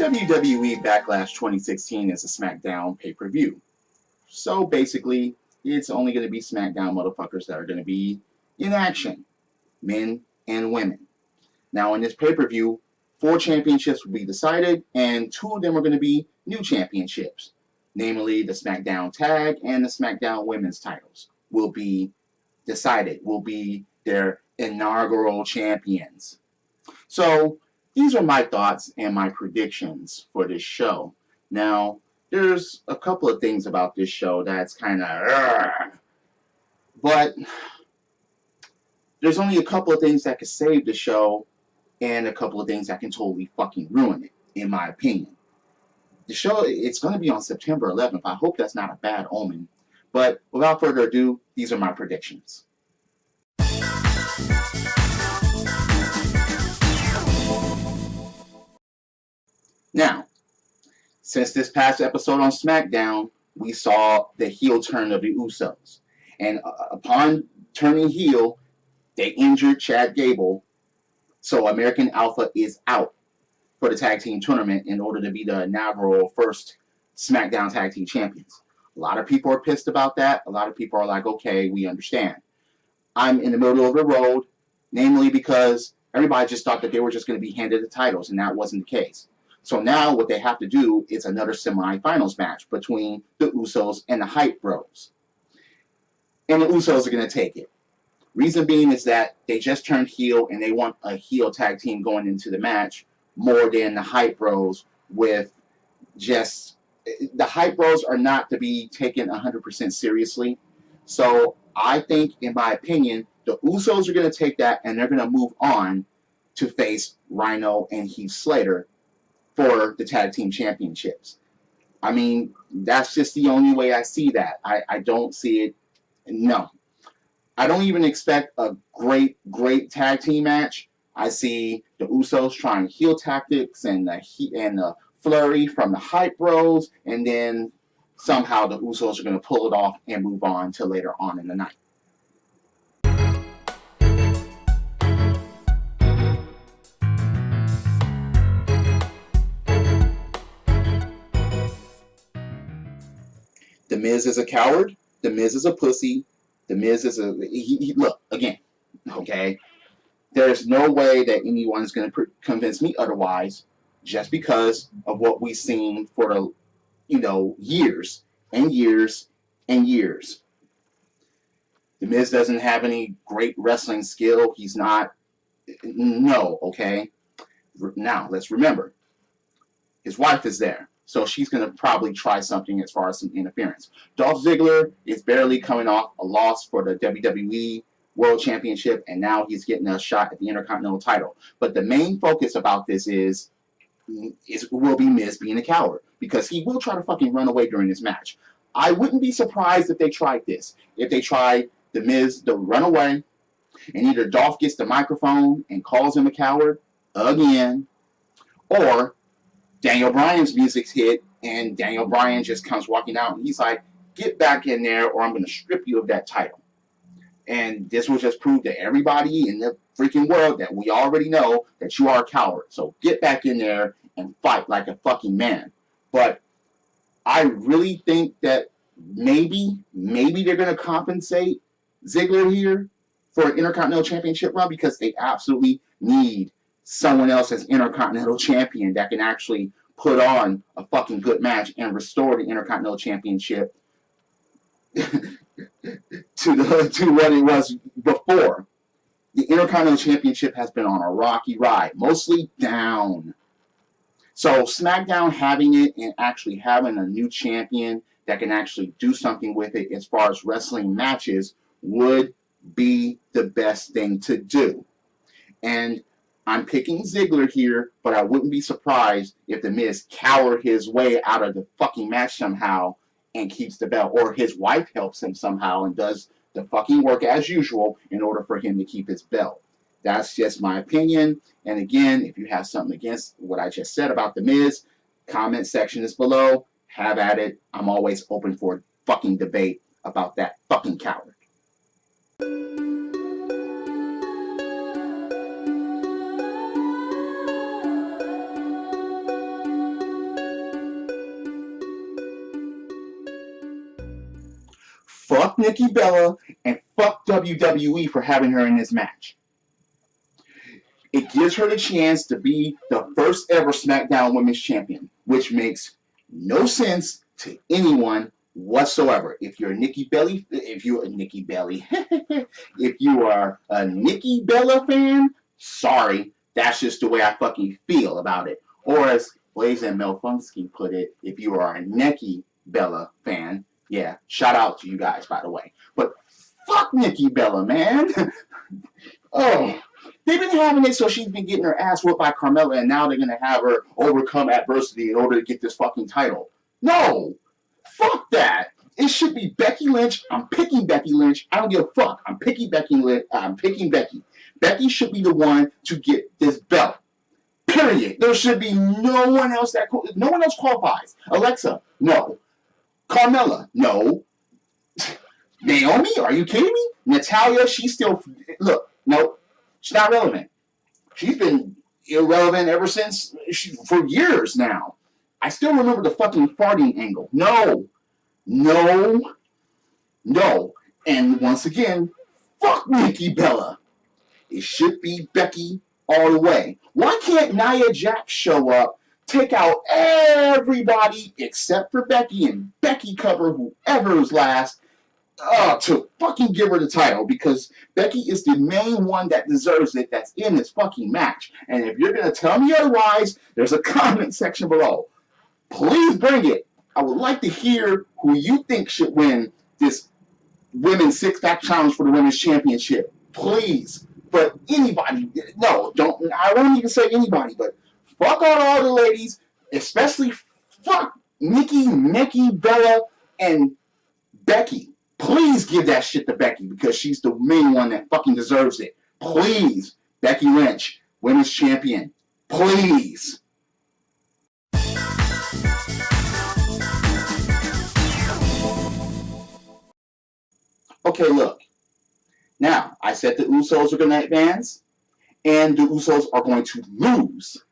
WWE Backlash 2016 is a SmackDown pay-per-view. So basically, it's only going to be SmackDown motherfuckers that are going to be in action. Men and women. Now in this pay-per-view, 4 championships will be decided, and 2 of them are going to be new championships. Namely, the SmackDown Tag and the SmackDown Women's titles will be decided, will be their inaugural champions. So, these are my thoughts and my predictions for this show. Now, there's a couple of things about this show that's kind of, but there's only a couple of things that could save the show, and a couple of things that can totally fucking ruin it, in my opinion. The show, it's going to be on September 11th. I hope that's not a bad omen. But without further ado, these are my predictions. Now, since this past episode on SmackDown, we saw the heel turn of the Usos. And upon turning heel, they injured Chad Gable. So American Alpha is out for the tag team tournament in order to be the inaugural first SmackDown tag team champions. A lot of people are pissed about that. A lot of people are like, okay, we understand. I'm in the middle of the road, namely because everybody just thought that they were just going to be handed the titles, and that wasn't the case. So now what they have to do is another semifinals match between the Usos and the Hype Bros. And the Usos are going to take it. Reason being is that they just turned heel and they want a heel tag team going into the match more than the Hype Bros with just... The Hype Bros are not to be taken 100% seriously. So I think, in my opinion, the Usos are going to take that and they're going to move on to face Rhino and Heath Slater for the tag team championships. I mean, that's just the only way I see that. I don't see it. No. I don't even expect a great tag team match. I see the Usos trying heel tactics and the flurry from the Hype Bros, and then somehow the Usos are going to pull it off and move on to later on in the night. The Miz is a coward. The Miz is a pussy. The Miz is a... look, again, okay? There's no way that anyone's going to convince me otherwise just because of what we've seen for the, years and years and years. The Miz doesn't have any great wrestling skill. He's not... No, okay? Now, let's remember. His wife is there. So she's going to probably try something as far as some interference. Dolph Ziggler is barely coming off a loss for the WWE World Championship, and now he's getting a shot at the Intercontinental title. But the main focus about this will be Miz being a coward, because he will try to fucking run away during this match. I wouldn't be surprised if they tried this. If they tried the Miz to run away, and either Dolph gets the microphone and calls him a coward again, or Daniel Bryan's music's hit, and Daniel Bryan just comes walking out, and he's like, get back in there, or I'm going to strip you of that title. And this will just prove to everybody in the freaking world that we already know that you are a coward. So get back in there and fight like a fucking man. But I really think that maybe they're going to compensate Ziggler here for an Intercontinental Championship run, because they absolutely need someone else as Intercontinental Champion that can actually put on a fucking good match and restore the Intercontinental Championship to what it was before. The Intercontinental Championship has been on a rocky ride, mostly down. So SmackDown having it and actually having a new champion that can actually do something with it as far as wrestling matches would be the best thing to do. And I'm picking Ziggler here, but I wouldn't be surprised if The Miz cowered his way out of the fucking match somehow and keeps the belt, or his wife helps him somehow and does the fucking work as usual in order for him to keep his belt. That's just my opinion. And again, if you have something against what I just said about The Miz, comment section is below. Have at it. I'm always open for fucking debate about that fucking coward. fuck Nikki Bella and fuck WWE for having her in this match. It gives her the chance to be the first ever SmackDown Women's Champion, which makes no sense to anyone whatsoever. If you're a Nikki Bella, if you are a Nikki Bella fan, sorry, that's just the way I fucking feel about it. Or as Blaze and Melfunksky put it, if you are a Nikki Bella fan, yeah, shout out to you guys, by the way. But fuck Nikki Bella, man. Oh. They've been having it so she's been getting her ass whooped by Carmella, and now they're going to have her overcome adversity in order to get this fucking title. No! Fuck that! It should be Becky Lynch. I'm picking Becky Lynch. I don't give a fuck. I'm picking Becky Lynch. I'm picking Becky. Becky should be the one to get this belt. Period. There should be no one else no one else qualifies. Alexa, no. Carmella, no. Naomi, are you kidding me? Natalya, she's still... Look, no. She's not relevant. She's been irrelevant ever since, for years now. I still remember the fucking farting angle. No. No. No. And once again, fuck Nikki Bella. It should be Becky all the way. Why can't Nia Jax show up, take out everybody except for Becky, and Becky cover whoever is last, to fucking give her the title, because Becky is the main one that deserves it that's in this fucking match. And if you're going to tell me otherwise, there's a comment section below. Please bring it. I would like to hear who you think should win this Women's Six-Pack Challenge for the Women's Championship. Please. But anybody, no, don't, I won't even say anybody, but fuck all the ladies, especially fuck Nikki Bella, and Becky. Please give that shit to Becky, because she's the main one that fucking deserves it. Please. Becky Lynch, Women's Champion. Please. Okay, look. Now, I said the Usos are going to advance, and the Usos are going to lose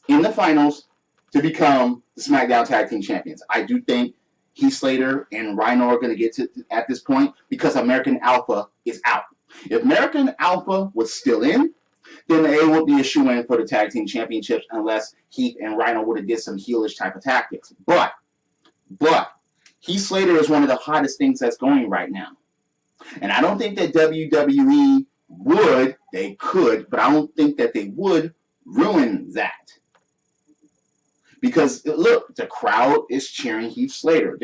in the finals to become the SmackDown Tag Team Champions. I do think Heath Slater and Rhino are going to get to at this point, because American Alpha is out. If American Alpha was still in, then they would be a shoo-in for the Tag Team Championships, unless Heath and Rhino would have did some heelish type of tactics. But Heath Slater is one of the hottest things that's going right now. And I don't think that WWE would, they could, but I don't think that they would ruin that. Because, look, the crowd is cheering Heath Slater.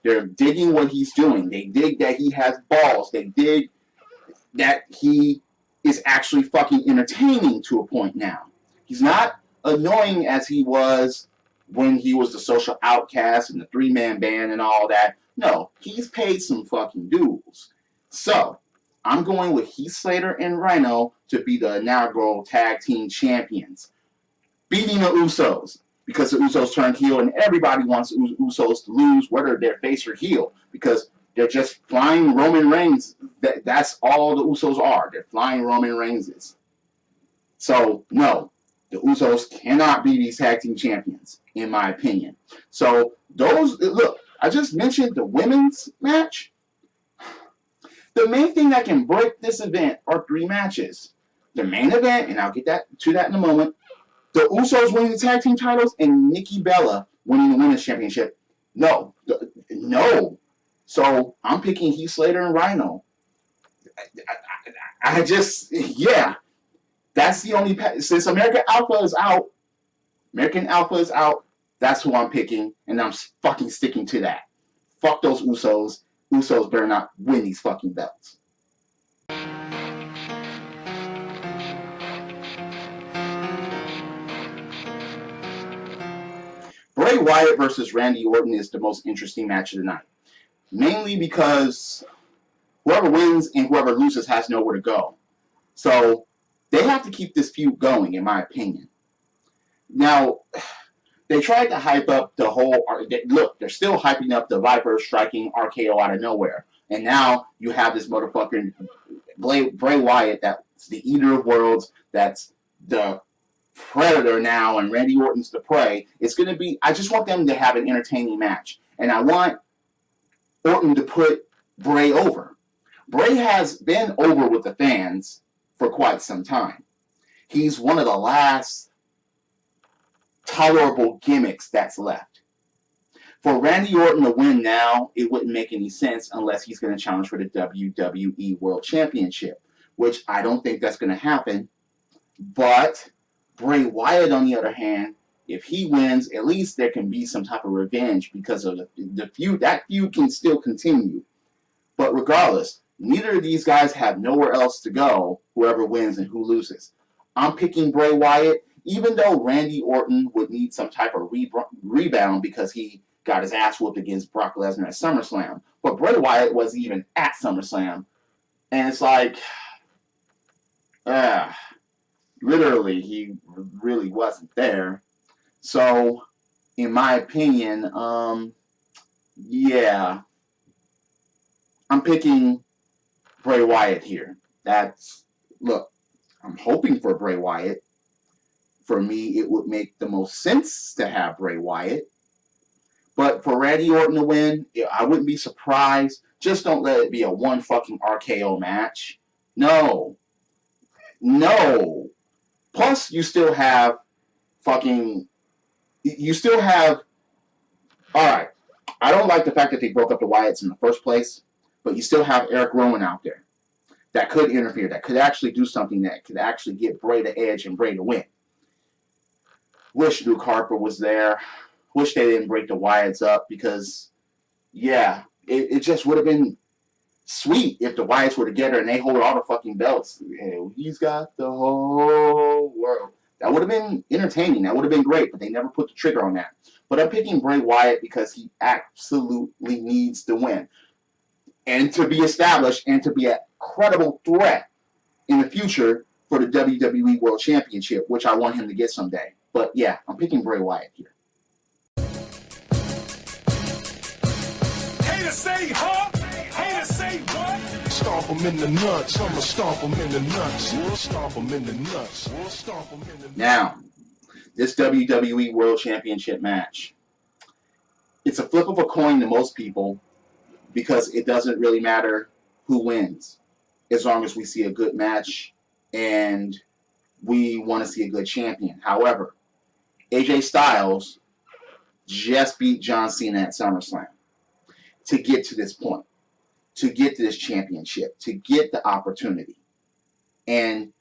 They're digging what he's doing. They dig that he has balls. They dig that he is actually fucking entertaining to a point now. He's not annoying as he was when he was the social outcast and the three-man band and all that. No, he's paid some fucking dues. So, I'm going with Heath Slater and Rhino to be the inaugural tag team champions, beating the Usos. Because the Usos turned heel, and everybody wants Usos to lose, whether they're face or heel, because they're just flying Roman Reigns. That's all the Usos are. They're flying Roman Reigns. So, no, the Usos cannot be these tag team champions, in my opinion. So, look, I just mentioned the women's match. The main thing that can break this event are three matches. The main event, and I'll get to that in a moment, the Usos winning the tag team titles, and Nikki Bella winning the women's championship. No. So I'm picking Heath Slater and Rhino. I just, yeah. That's the only, since American Alpha is out, that's who I'm picking, and I'm fucking sticking to that. Fuck those Usos. Usos better not win these fucking belts. Bray Wyatt versus Randy Orton is the most interesting match of the night. Mainly because whoever wins and whoever loses has nowhere to go. So they have to keep this feud going, in my opinion. Now, they tried to hype up the whole... Look, they're still hyping up the Viper striking RKO out of nowhere. And now you have this motherfucker, Bray Wyatt, that's the Eater of Worlds, that's the Predator now, and Randy Orton's the Prey. It's going to be... I just want them to have an entertaining match. And I want Orton to put Bray over. Bray has been over with the fans for quite some time. He's one of the last tolerable gimmicks that's left. For Randy Orton to win now, it wouldn't make any sense unless he's going to challenge for the WWE World Championship, which I don't think that's going to happen. But Bray Wyatt, on the other hand, if he wins, at least there can be some type of revenge because of the feud. That feud can still continue. But regardless, neither of these guys have nowhere else to go, whoever wins and who loses. I'm picking Bray Wyatt, even though Randy Orton would need some type of rebound because he got his ass whooped against Brock Lesnar at SummerSlam. But Bray Wyatt wasn't even at SummerSlam. And it's like, literally, he really wasn't there. So, in my opinion, yeah, I'm picking Bray Wyatt here. Look, I'm hoping for Bray Wyatt. For me, it would make the most sense to have Bray Wyatt. But for Randy Orton to win, I wouldn't be surprised. Just don't let it be a one fucking RKO match. No. Plus, you still have alright, I don't like the fact that they broke up the Wyatts in the first place, but you still have Eric Rowan out there that could interfere, that could actually do something that could actually get Bray the edge and Bray to win. Wish Luke Harper was there. Wish they didn't break the Wyatts up because, yeah, it just would have been sweet if the Wyatts were together and they hold all the fucking belts. He's got the whole world. That would have been entertaining. That would have been great, but they never put the trigger on that. But I'm picking Bray Wyatt because he absolutely needs to win and to be established and to be a credible threat in the future for the WWE World Championship, which I want him to get someday. But yeah, I'm picking Bray Wyatt here. Haters say huh? Haters say what? Stomp them in the nuts. I'ma stomp them in the nuts. We'll stomp them in the nuts. We'll stomp them in the nuts. Now, this WWE World Championship match. It's a flip of a coin to most people because it doesn't really matter who wins as long as we see a good match and we want to see a good champion. However, AJ Styles just beat John Cena at SummerSlam to get to this point, to get to this championship, to get the opportunity. And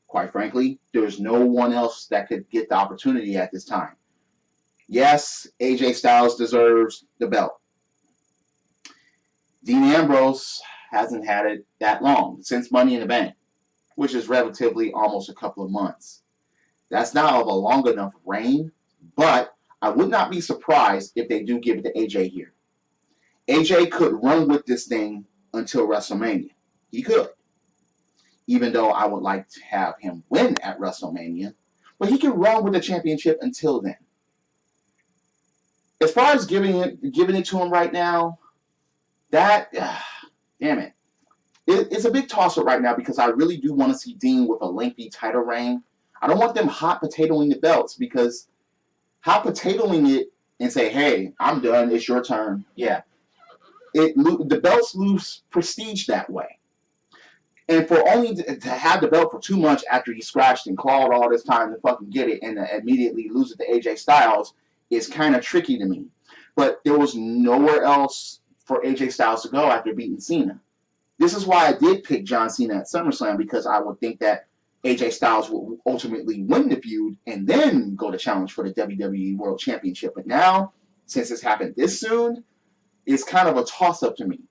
quite frankly, there's no one else that could get the opportunity at this time. Yes, AJ Styles deserves the belt. Dean Ambrose hasn't had it that long, since Money in the Bank, which is relatively almost a couple of months. That's not of a long enough reign, but I would not be surprised if they do give it to AJ here. AJ could run with this thing until WrestleMania. He could. Even though I would like to have him win at WrestleMania, but he can run with the championship until then. As far as giving it to him right now, damn it. It's a big toss-up right now because I really do want to see Dean with a lengthy title reign. I don't want them hot potatoing the belts because hot potatoing it and say, hey, I'm done, it's your turn. Yeah. The belts lose prestige that way. And for only to have the belt for 2 months after he scratched and clawed all this time to fucking get it and immediately lose it to AJ Styles is kind of tricky to me. But there was nowhere else for AJ Styles to go after beating Cena. This is why I did pick John Cena at SummerSlam, because I would think that AJ Styles will ultimately win the feud and then go to challenge for the WWE World Championship. But now, since it's happened this soon, it's kind of a toss-up to me.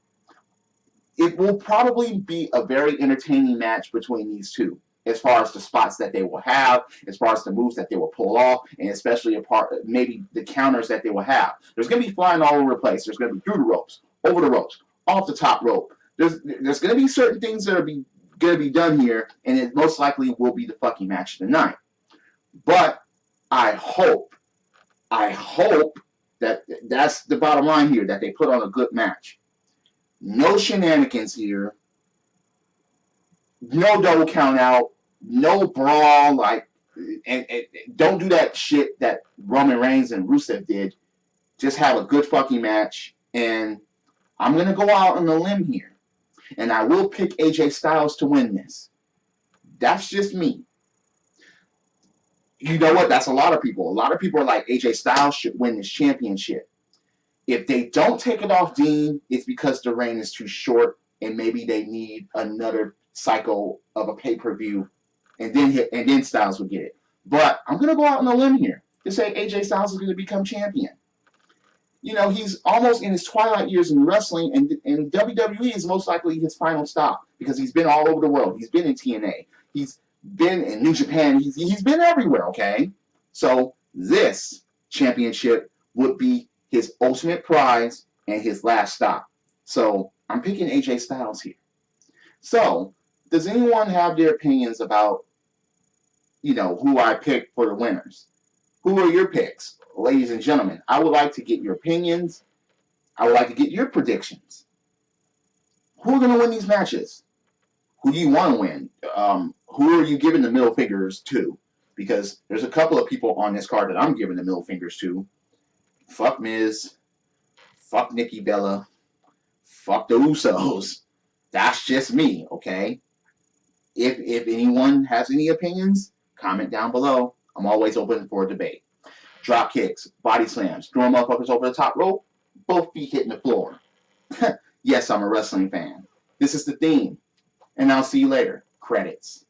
It will probably be a very entertaining match between these two, as far as the spots that they will have, as far as the moves that they will pull off, and especially maybe the counters that they will have. There's going to be flying all over the place. There's going to be through the ropes, over the ropes, off the top rope. There's going to be certain things that are going to be done here, and it most likely will be the fucking match of the night. But I hope that that's the bottom line here, that they put on a good match. No shenanigans here. No double count out. No brawl. And don't do that shit that Roman Reigns and Rusev did. Just have a good fucking match. And I'm going to go out on a limb here, and I will pick AJ Styles to win this. That's just me. You know what? That's a lot of people. A lot of people are like, AJ Styles should win this championship. If they don't take it off Dean, it's because the reign is too short, and maybe they need another cycle of a pay-per-view, and then Styles will get it. But I'm going to go out on a limb here to say AJ Styles is going to become champion. You know, he's almost in his twilight years in wrestling, and WWE is most likely his final stop because he's been all over the world. He's been in TNA. He's been in New Japan. He's been everywhere, okay? So this championship would be his ultimate prize and his last stop. So I'm picking AJ Styles here. So does anyone have their opinions about, you know, who I picked for the winners? Who are your picks? Ladies and gentlemen, I would like to get your opinions. I would like to get your predictions. Who are going to win these matches? Who do you want to win? Who are you giving the middle fingers to? Because there's a couple of people on this card that I'm giving the middle fingers to. Fuck Miz. Fuck Nikki Bella. Fuck the Usos. That's just me, okay? If anyone has any opinions, comment down below. I'm always open for a debate. Drop kicks, body slams, throwing motherfuckers over the top rope, both feet hitting the floor. Yes, I'm a wrestling fan. This is the theme. And I'll see you later. Credits.